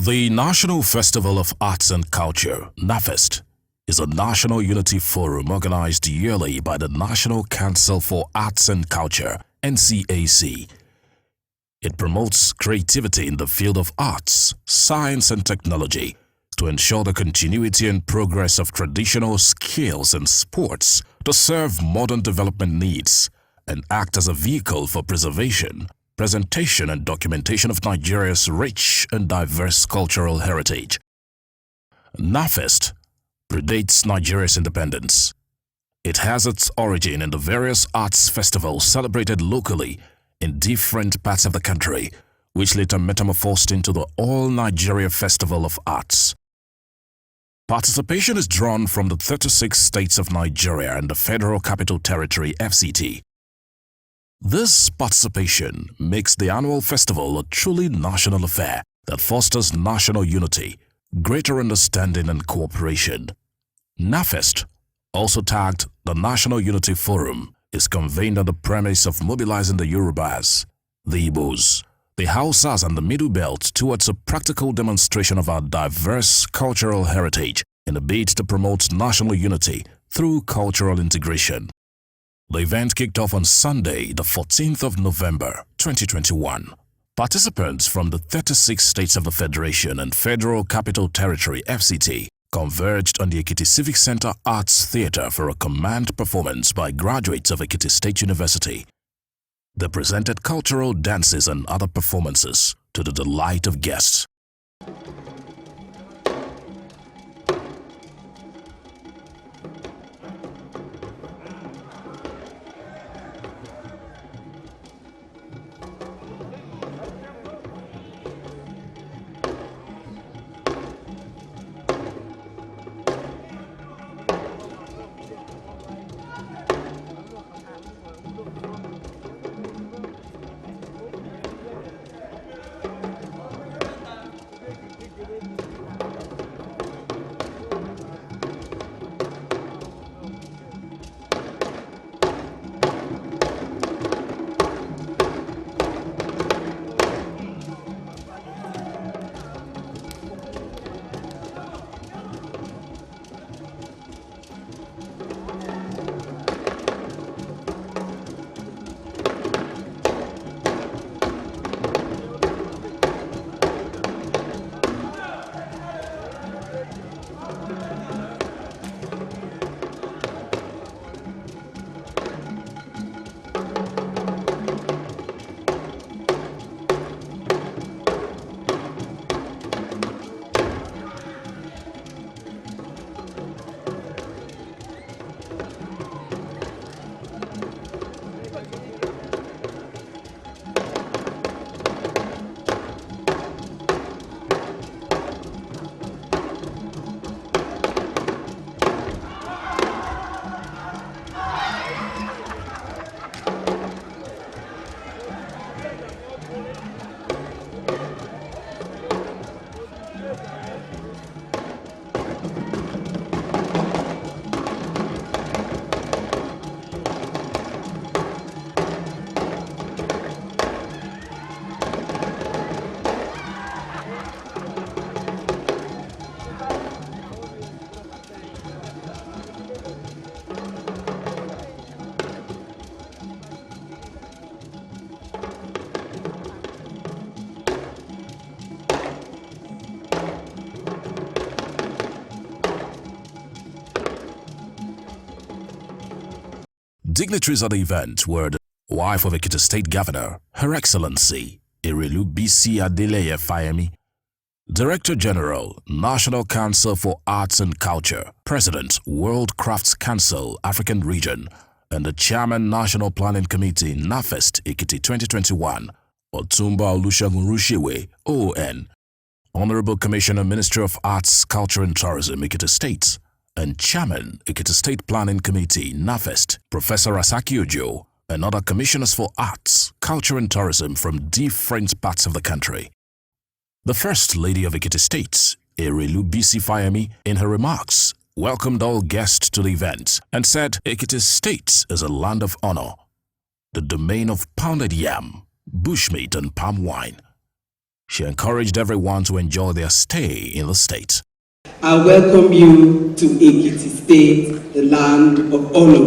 The National Festival of Arts and Culture, Nafest, is a national unity forum organized yearly by the National Council for Arts and Culture, NCAC. It promotes creativity in the field of arts, science and technology to ensure the continuity and progress of traditional skills and sports to serve modern development needs and act as a vehicle for preservation, presentation and documentation of Nigeria's rich and diverse cultural heritage. Nafest predates Nigeria's independence. It has its origin in the various arts festivals celebrated locally in different parts of the country, which later metamorphosed into the All Nigeria Festival of Arts. Participation is drawn from the 36 states of Nigeria and the Federal Capital Territory (FCT). This participation makes the annual festival a truly national affair that fosters national unity, greater understanding and cooperation. Nafest, also tagged the National Unity Forum, is convened on the premise of mobilizing the Yorubas, the Igbos, the Hausas and the Middle Belt towards a practical demonstration of our diverse cultural heritage in a bid to promote national unity through cultural integration. The event kicked off on Sunday, the 14th of November, 2021. Participants from the 36 states of the Federation and Federal Capital Territory (FCT) converged on the Ekiti Civic Center Arts Theatre for a command performance by graduates of Ekiti State University. They presented cultural dances and other performances to the delight of guests. Dignitaries at the event were the wife of Ekiti State Governor, Her Excellency Erelu Bisi Adeleye Fayemi, Director General, National Council for Arts and Culture, President, World Crafts Council, African Region, and the Chairman, National Planning Committee, Nafest, Ekiti 2021, Otumba Olusegun Rushiwe, OON, Honorable Commissioner, Ministry of Arts, Culture and Tourism, Ekiti State, and Chairman, Ekiti State Planning Committee, Nafest, Professor Asaki Ojo, and other commissioners for arts, culture and tourism from different parts of the country. The First Lady of Ekiti State, Erelu Bisi Fayemi, in her remarks, welcomed all guests to the event and said Ekiti State is a land of honor, the domain of pounded yam, bushmeat and palm wine. She encouraged everyone to enjoy their stay in the state. I welcome you to Ekiti State, the land of honor.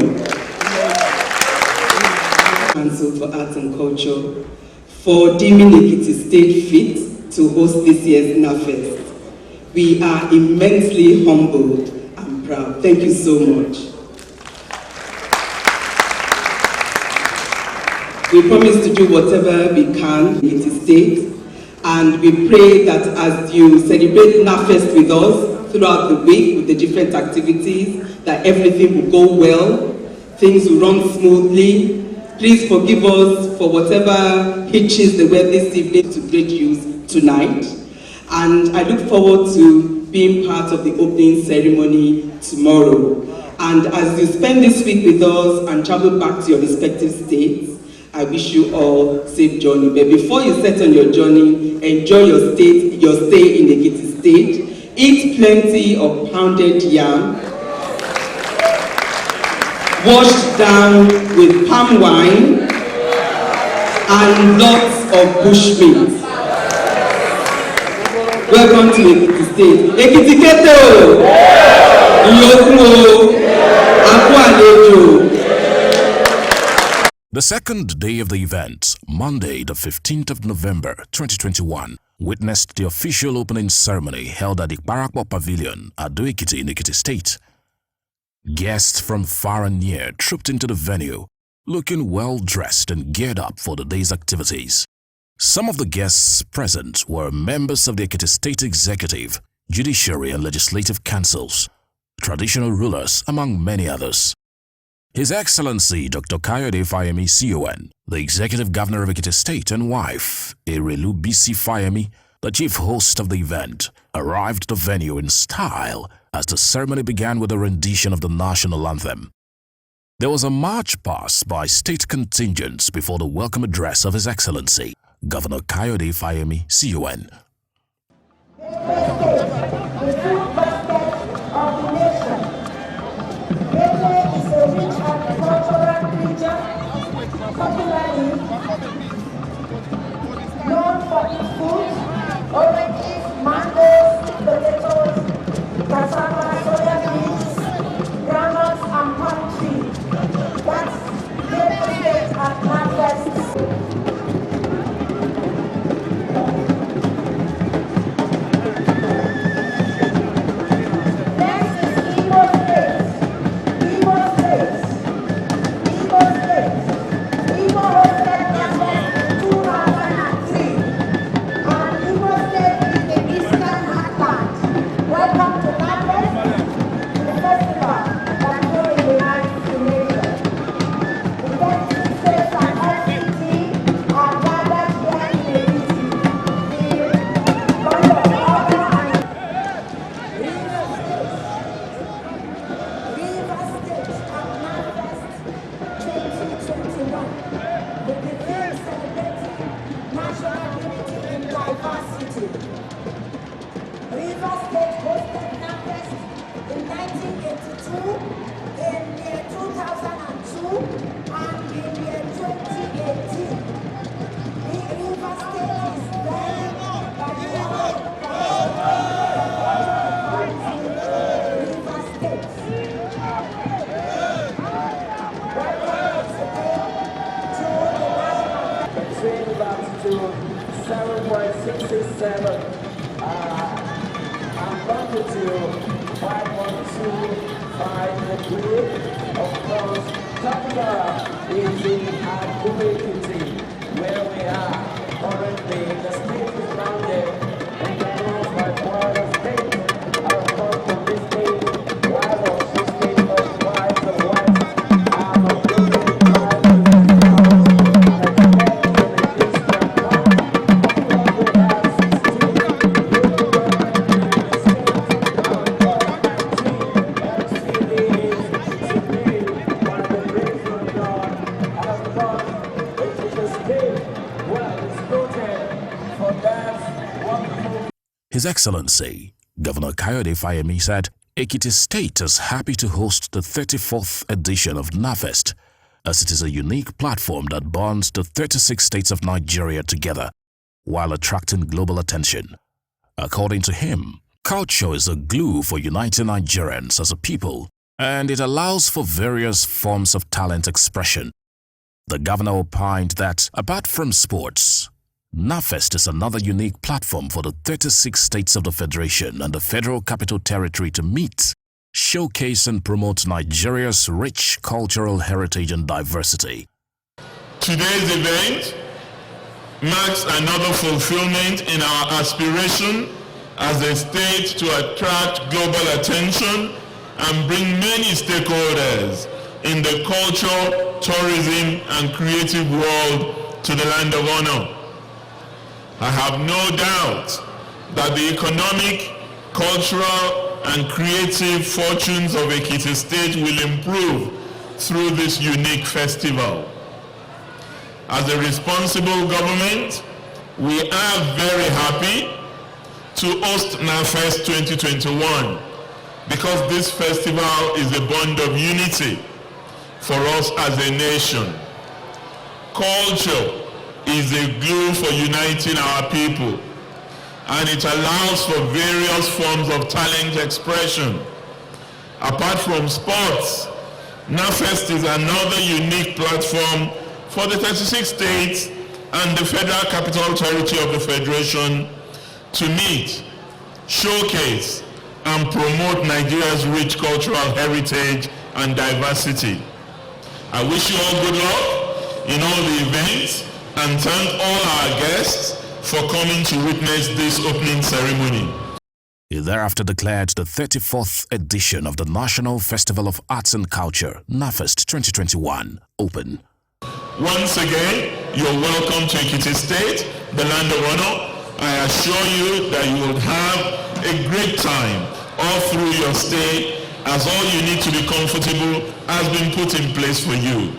Council for Arts and Culture for deeming Ekiti State fit to host this year's Nafest. We are immensely humbled and proud. Thank you so much. We promise to do whatever we can in Ekiti State, and we pray that as you celebrate Nafest with us throughout the week with the different activities, that everything will go well, things will run smoothly. Please forgive us for whatever hitches there were this evening to great use tonight. And I look forward to being part of the opening ceremony tomorrow. And as you spend this week with us and travel back to your respective states, I wish you all safe journey. But before you set on your journey, enjoy your stay in Ekiti State. Eat plenty of pounded yam, washed down with palm wine, and lots of bushmeat. Welcome to Ekiti State. Ekiti Keto! Iyokuo! Akwa Alejo! The second day of the event, Monday, the 15th of November 2021, witnessed the official opening ceremony held at the Barakwa Pavilion at Ekiti in Ekiti State. Guests from far and near trooped into the venue, looking well-dressed and geared up for the day's activities. Some of the guests present were members of the Ekiti State Executive, Judiciary and Legislative Councils, traditional rulers, among many others. His Excellency Dr. Kayode Fayemi CON, the Executive Governor of Ekiti State, and wife, Erelu BC Fayemi, the chief host of the event, arrived at the venue in style as the ceremony began with a rendition of the national anthem. There was a march past by state contingents before the welcome address of His Excellency, Governor Kayode Fayemi CON. Known for its food, oranges, mangoes, potatoes, cassava, soya beans, groundnuts, and palm tree. That's Lagos State at Nafest. His Excellency, Governor Kayode Fayemi said, Ekiti State is happy to host the 34th edition of Nafest, as it is a unique platform that bonds the 36 states of Nigeria together, while attracting global attention. According to him, culture is a glue for uniting Nigerians as a people, and it allows for various forms of talent expression. The governor opined that, apart from sports, Nafest is another unique platform for the 36 states of the Federation and the Federal Capital Territory to meet, showcase and promote Nigeria's rich cultural heritage and diversity. Today's event marks another fulfillment in our aspiration as a state to attract global attention and bring many stakeholders in the culture, tourism, and creative world to the land of honor. I have no doubt that the economic, cultural, and creative fortunes of Ekiti State will improve through this unique festival. As a responsible government, we are very happy to host Nafest 2021 because this festival is a bond of unity for us as a nation. Culture is a glue for uniting our people, and it allows for various forms of talent expression. Apart from sports, Nafest is another unique platform for the 36 states and the Federal Capital Territory of the Federation to meet, showcase, and promote Nigeria's rich cultural heritage and diversity. I wish you all good luck in all the events and thank all our guests for coming to witness this opening ceremony. He thereafter declared the 34th edition of the National Festival of Arts and Culture, Nafest 2021, open. Once again, you're welcome to Ekiti State, the land of honor. I assure you that you will have a great time all through your stay, as all you need to be comfortable has been put in place for you.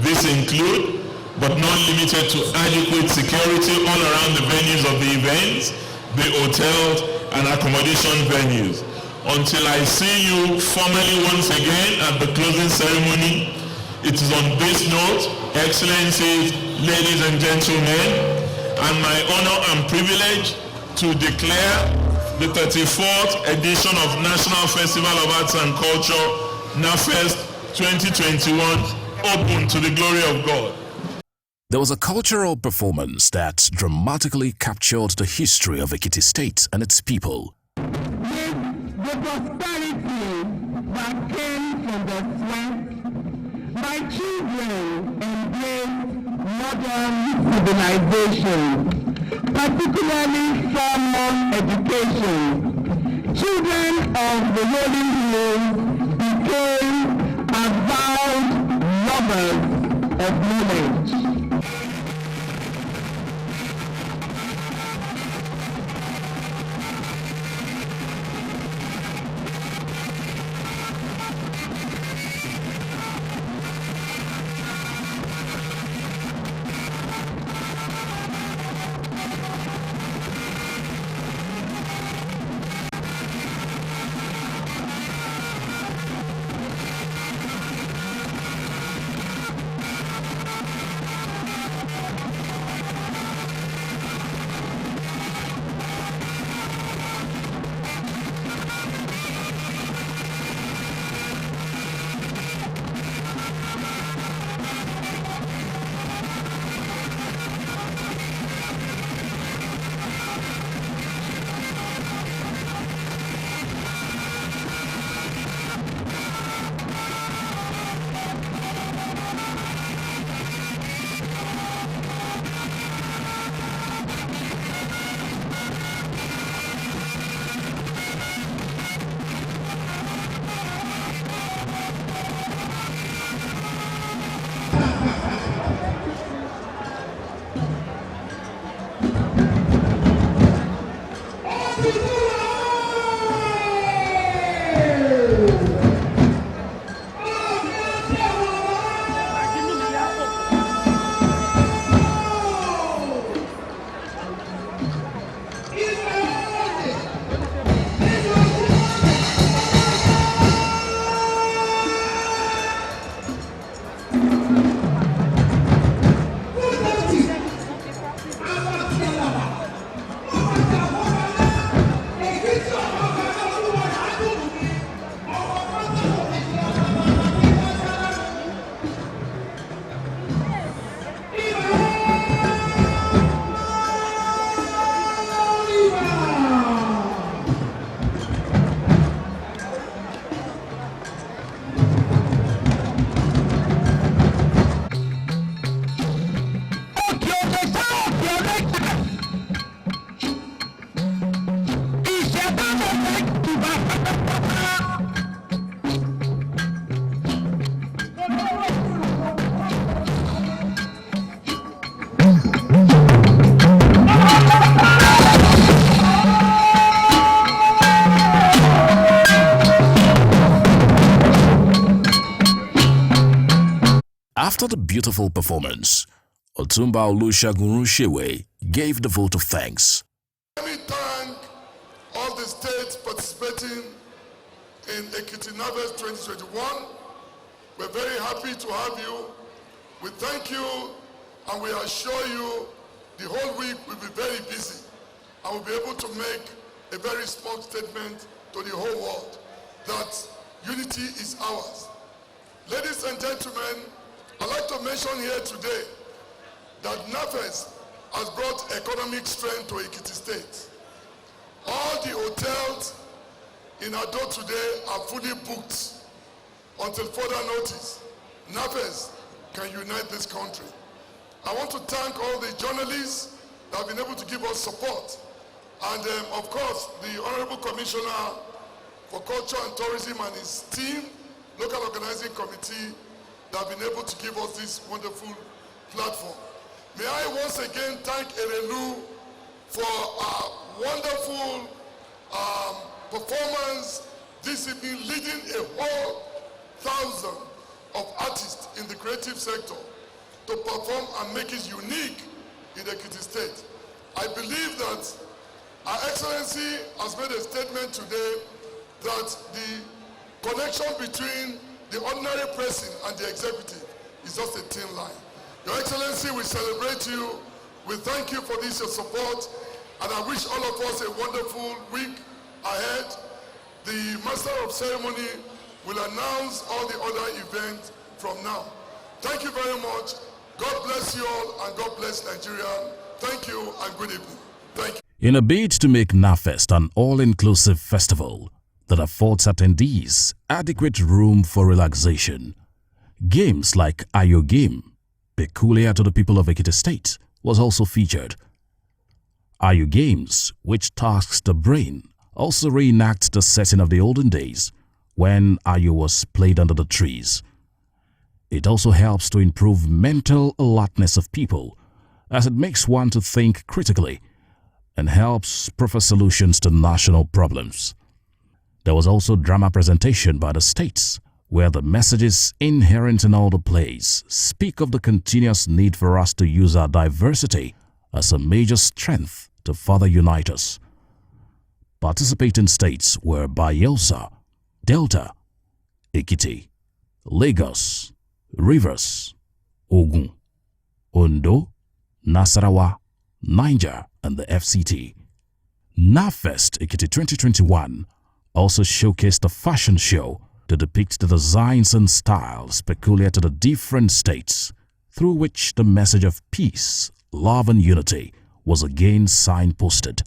This includes, but not limited to, adequate security all around the venues of the events, the hotels, and accommodation venues. Until I see you formally once again at the closing ceremony, it is on this note, Excellencies, ladies and gentlemen, and my honor and privilege to declare the 34th edition of National Festival of Arts and Culture, Nafest 2021, open to the glory of God. There was a cultural performance that dramatically captured the history of Ekiti State and its people. With the prosperity that came from the sweat, my children embrace modern civilization, particularly formal education. Children of the Rolling Hills became avowed lovers of knowledge. After the beautiful performance, Otumba Olusegun Rushewe gave the vote of thanks. Let me thank all the states participating in Ekiti Nafest 2021. We're very happy to have you. We thank you and we assure you the whole week will be very busy and we'll be able to make a very small statement to the whole world that unity is ours. Ladies and gentlemen, I'd like to mention here today that Nafest has brought economic strength to Ekiti State. All the hotels in Ado today are fully booked until further notice. Nafest can unite this country. I want to thank all the journalists that have been able to give us support. And of course, the Honorable Commissioner for Culture and Tourism and his team, local organizing committee, that have been able to give us this wonderful platform. May I once again thank Erelu for a wonderful performance this evening, leading a whole 1,000 of artists in the creative sector to perform and make it unique in Ekiti State. I believe that Our Excellency has made a statement today that the connection between the ordinary person and the executive is just a thin line. Your Excellency, we celebrate you. We thank you for this, your support, and I wish all of us a wonderful week ahead. The Master of Ceremony will announce all the other events from now. Thank you very much. God bless you all, and God bless Nigeria. Thank you, and good evening. Thank you. In a bid to make Nafest an all-inclusive festival that affords attendees adequate room for relaxation, games like Ayo Game, peculiar to the people of Ekiti State, was also featured. Ayo Games, which tasks the brain, also reenacts the setting of the olden days when Ayo was played under the trees. It also helps to improve mental alertness of people, as it makes one to think critically and helps proffer solutions to national problems. There was also drama presentation by the states, where the messages inherent in all the plays speak of the continuous need for us to use our diversity as a major strength to further unite us. Participating states were Bayelsa, Delta, Ekiti, Lagos, Rivers, Ogun, Ondo, Nasarawa, Niger, and the FCT. Nafest Ekiti 2021 also showcased a fashion show to depict the designs and styles peculiar to the different states, through which the message of peace, love and unity was again signposted.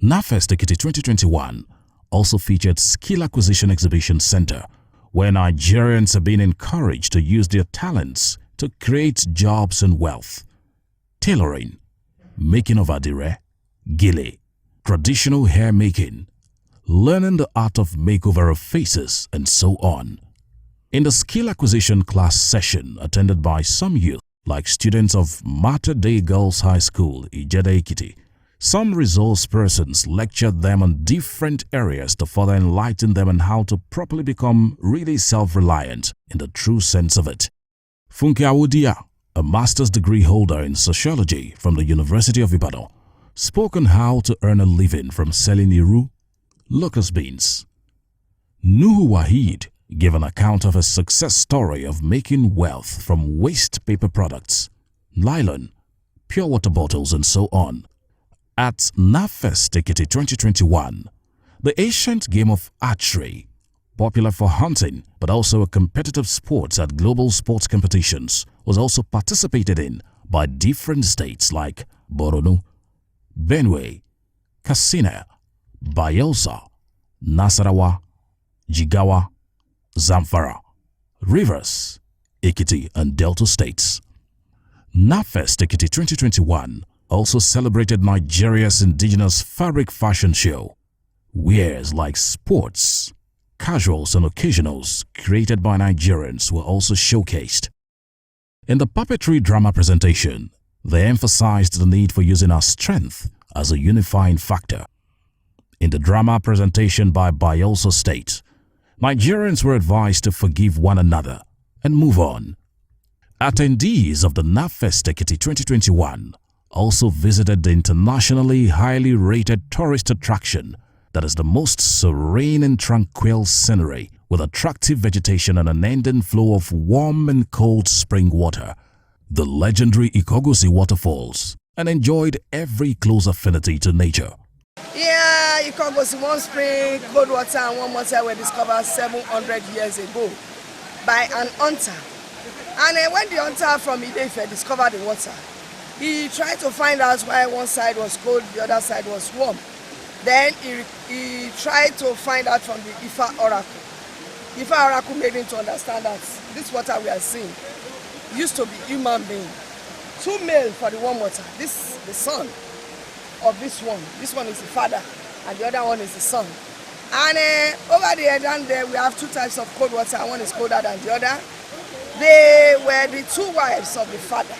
Nafest Ekiti 2021 also featured Skill Acquisition Exhibition Center, where Nigerians are being encouraged to use their talents to create jobs and wealth. Tailoring, making of adire, gele, traditional hair making, learning the art of makeover of faces, and so on. In the skill acquisition class session attended by some youth, like students of Mater Dei Girls High School, Ijeda Ekiti, some resource persons lectured them on different areas to further enlighten them on how to properly become really self-reliant in the true sense of it. Funke Awudia, a master's degree holder in sociology from the University of Ibadan, spoke on how to earn a living from selling iru, locust beans. Nuhu Wahid gave an account of a success story of making wealth from waste paper products, nylon, pure water bottles, and so on. At Nafest Ekiti 2021, the ancient game of archery, popular for hunting but also a competitive sport at global sports competitions, was also participated in by different states like Borno, Benue, Katsina, Bayelsa, Nasarawa, Jigawa, Zamfara, Rivers, Ekiti, and Delta states. Nafest Ekiti 2021 also celebrated Nigeria's indigenous fabric fashion show. Wares like sports, casuals, and occasionals created by Nigerians were also showcased. In the puppetry drama presentation, they emphasized the need for using our strength as a unifying factor. In the drama presentation by Bayelsa State, Nigerians were advised to forgive one another and move on. Attendees of the Nafest Ekiti 2021 also visited the internationally highly rated tourist attraction that is the most serene and tranquil scenery with attractive vegetation and an ending flow of warm and cold spring water, the legendary Ikogosi waterfalls, and enjoyed every close affinity to nature. Yeah, Ikogosi, one spring, cold water and warm water were discovered 700 years ago by an hunter. And when the hunter from Ife discovered the water, he tried to find out why one side was cold, the other side was warm. Then he tried to find out from the Ifa oracle. Ifa oracle made him to understand that this water we are seeing used to be human being. Two male for the warm water. This the son of this one. This one is the father, and the other one is the son. And over there, down there, we have two types of cold water. One is colder than the other. They were the two wives of the father.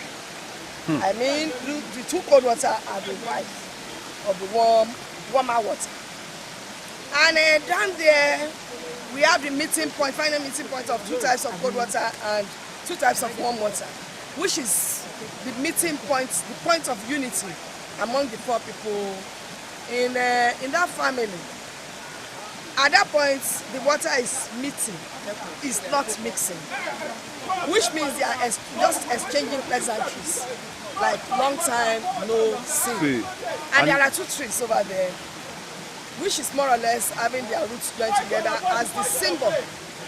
I mean, the two cold water are the wives of the warmer water. And down there, we have the meeting point, final meeting point of two types of cold water and two types of warm water, which is the meeting point, the point of unity among the four people in that family. At that point, the water is meeting, it's not mixing, which means they are just exchanging pleasantries, like long time no see. And there are two trees over there, which is more or less having their roots joined together as the symbol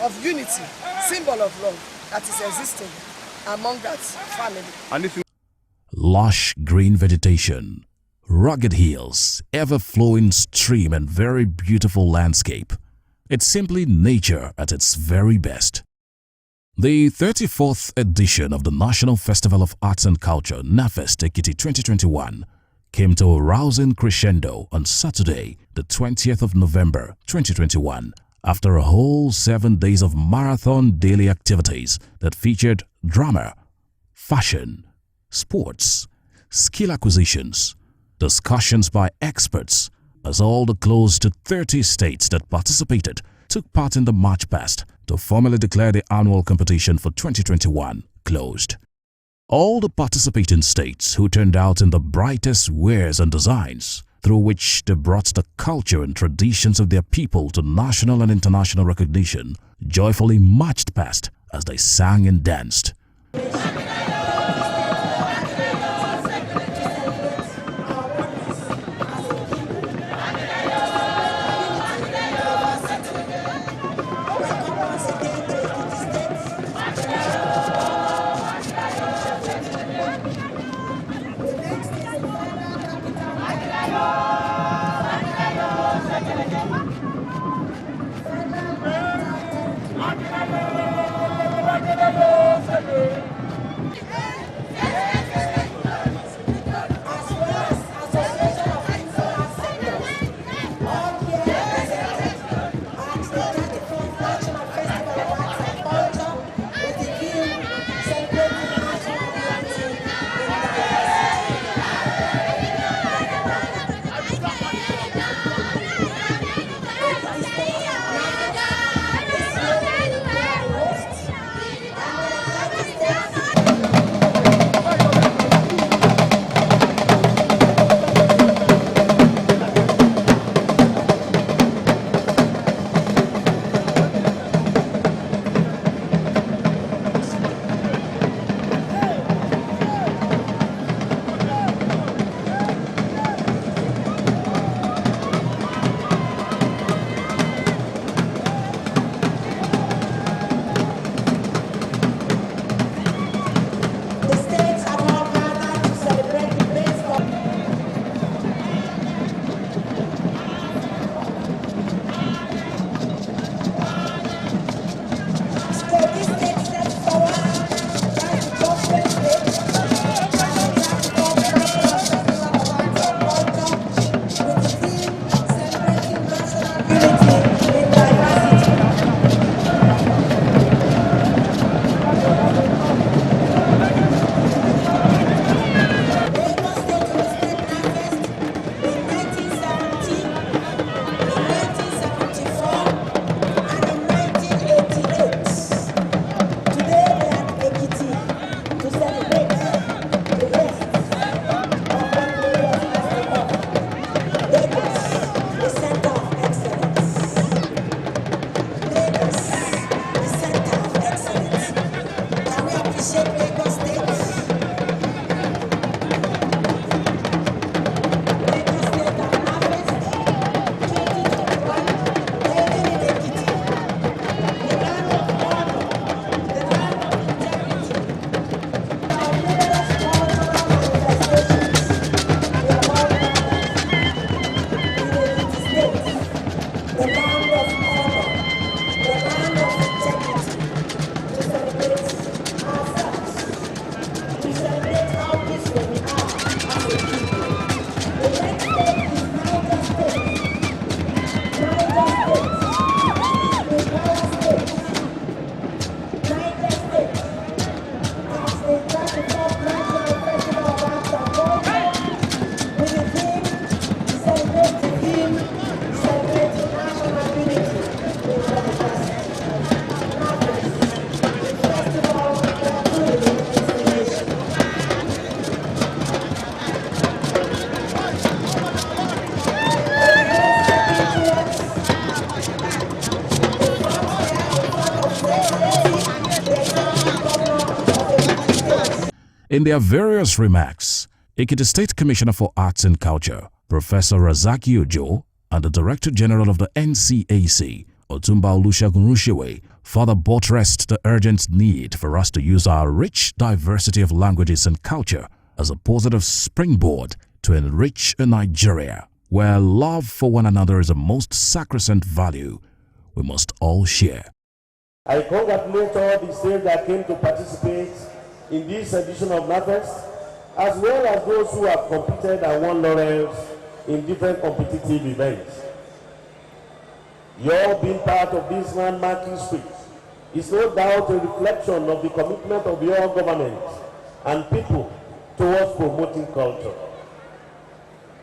of unity, symbol of love that is existing among that family. Lush green vegetation, rugged hills, ever-flowing stream and very beautiful landscape. It's simply nature at its very best. The 34th edition of the National Festival of Arts and Culture, Nafest Ekiti 2021, came to a rousing crescendo on Saturday, the 20th of November 2021, after a whole 7 days of marathon daily activities that featured drama, fashion, sports, skill acquisitions, discussions by experts, as all the close to 30 states that participated took part in the march past to formally declare the annual competition for 2021 closed. All the participating states who turned out in the brightest wares and designs through which they brought the culture and traditions of their people to national and international recognition joyfully marched past as they sang and danced. In their various remarks, Ekiti State Commissioner for Arts and Culture, Professor Razaki Ojo, and the Director General of the NCAC, Otumba Olusegun Rushiwe, further buttressed the urgent need for us to use our rich diversity of languages and culture as a positive springboard to enrich a Nigeria where love for one another is a most sacrosanct value we must all share. I congratulate all the states that came to participate in this edition of Nafest, as well as those who have competed and won laurels in different competitive events. Your being part of this landmark history is no doubt a reflection of the commitment of your government and people towards promoting culture.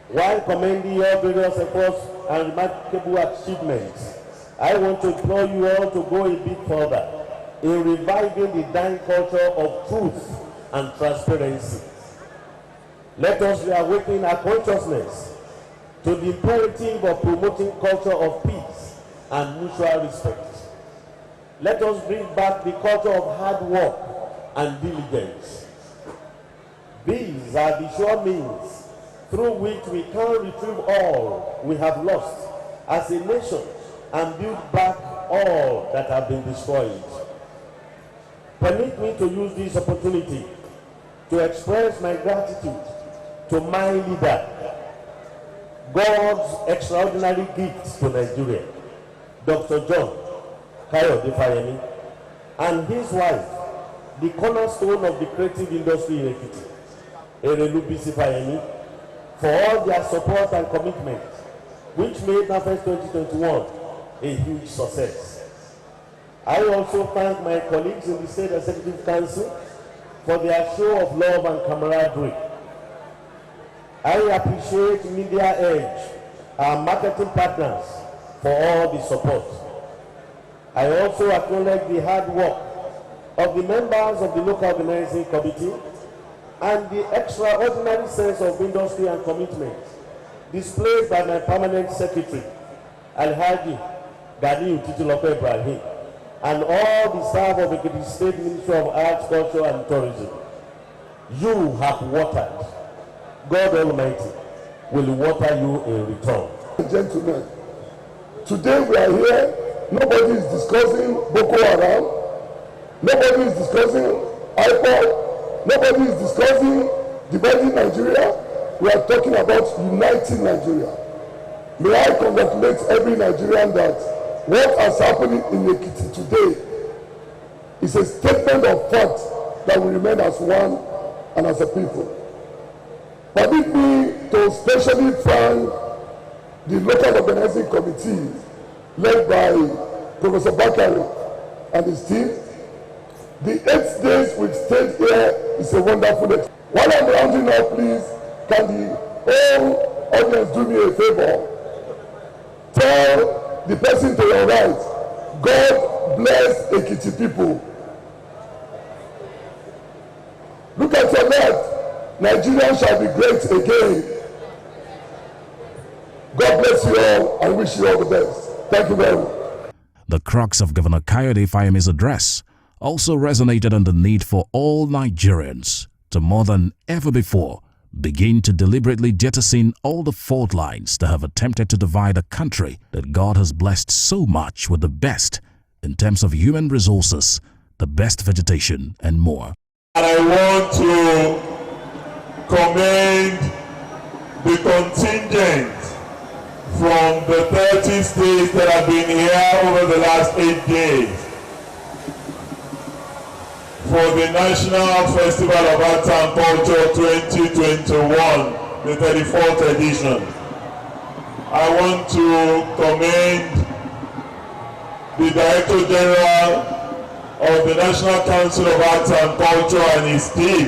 While commending your various efforts and remarkable achievements, I want to implore you all to go a bit further in reviving the dying culture of truth and transparency. Let us reawaken our consciousness to the imperative of promoting culture of peace and mutual respect. Let us bring back the culture of hard work and diligence. These are the sure means through which we can retrieve all we have lost as a nation and build back all that have been destroyed. Permit me to use this opportunity to express my gratitude to my leader, God's extraordinary gift to Nigeria, Dr. John Kayode Fayemi, and his wife, the cornerstone of the creative industry in Ekiti, Erelu Bisi Fayemi, for all their support and commitment, which made Nafest 2021 a huge success. I also thank my colleagues in the State Executive Council for their show of love and camaraderie. I appreciate Media Edge, our marketing partners, for all the support. I also acknowledge the hard work of the members of the local organizing committee and the extraordinary sense of industry and commitment displayed by my permanent secretary, Alhaji Gani Utitilope Ibrahim, and all the staff of the Ekiti State Ministry of Arts, Culture and Tourism. You have watered. God Almighty will water you in return. Gentlemen, today we are here. Nobody is discussing Boko Haram. Nobody is discussing IPOD. Nobody is discussing dividing Nigeria. We are talking about uniting Nigeria. May I congratulate every Nigerian that what has happened in Ekiti today is a statement of fact that we remain as one and as a people. Permit me to specially thank the local organizing committee led by Professor Bakari and his team. The 8 days we've stayed here is a wonderful experience. While I'm rounding up, please, can the whole audience do me a favor? Tell the person to your right, God bless Ekiti people. Look at your left, Nigeria shall be great again. God bless you all and wish you all the best. Thank you very much. The crux of Governor Kayode Fayemi's address also resonated on the need for all Nigerians to more than ever before begin to deliberately jettison all the fault lines that have attempted to divide a country that God has blessed so much with the best in terms of human resources, the best vegetation, and more. And I want to commend the contingent from the 30 states that have been here over the last 8 days for the National Festival of Arts and Culture 2021, the 34th edition. I want to commend the Director General of the National Council of Arts and Culture and his team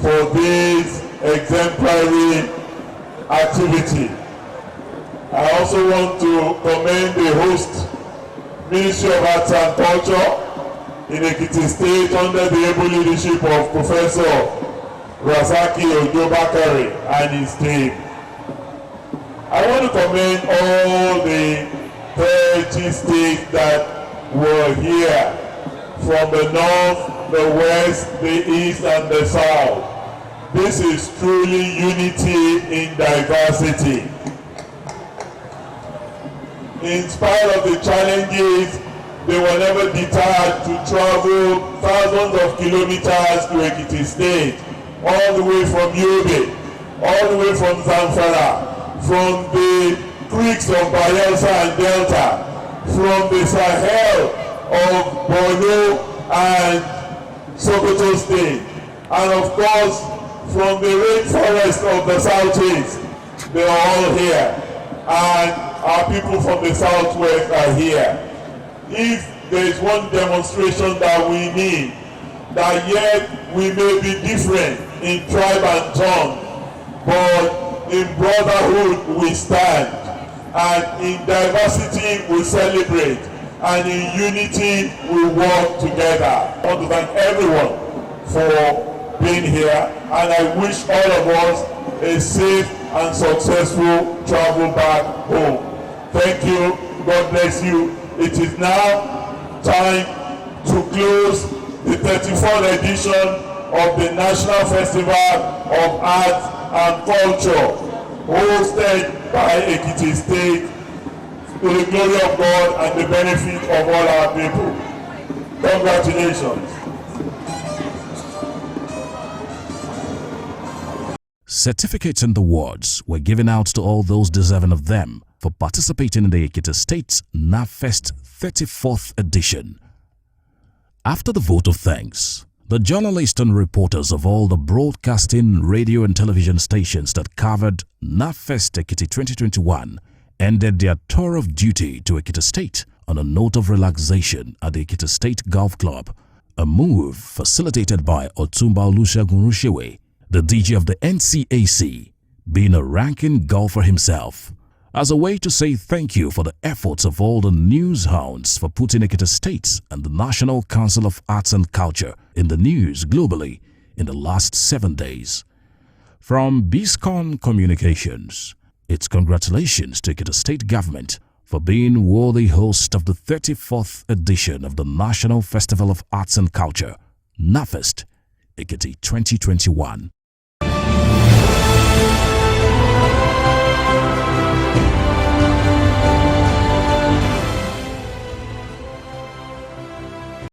for this exemplary activity. I also want to commend the host Ministry of Arts and Culture in Ekiti State under the able leadership of Professor Razaki Ojo Bakari and his team. I want to commend all the 30 states that were here from the north the West, the East, and the South. This is truly unity in diversity. In spite of the challenges, they were never deterred to travel thousands of kilometers to Ekiti State, all the way from Yobe, all the way from Zamfara, from the creeks of Bayelsa and Delta, from the Sahel of Borno and Sokoto State, and of course from the rainforest of the Southeast. They are all here, and our people from the Southwest are here. If there is one demonstration that we need, that yet we may be different in tribe and tongue, but in brotherhood we stand, and in diversity we celebrate, and in unity we work together. I want to thank everyone for being here, and I wish all of us a safe and successful travel back home. Thank you. God bless you. It is now time to close the 34th edition of the National Festival of Arts and Culture, hosted by Ekiti State, to the glory of God and the benefit of all our people. Congratulations. Certificates and awards were given out to all those deserving of them for participating in the Ekiti State Nafest 34th edition. After the vote of thanks, the journalists and reporters of all the broadcasting, radio and television stations that covered Nafest Ekiti 2021 ended their tour of duty to Ekiti State on a note of relaxation at the Ekiti State Golf Club, a move facilitated by Otumba Olusegun Rushewe, the DG of the NCAC, being a ranking golfer himself, as a way to say thank you for the efforts of all the news hounds for putting Ekiti State and the National Council of Arts and Culture in the news globally in the last 7 days. From BISCON Communications, its congratulations to Ekiti State government for being worthy host of the 34th edition of the National Festival of Arts and Culture, Nafest, Ekiti 2021.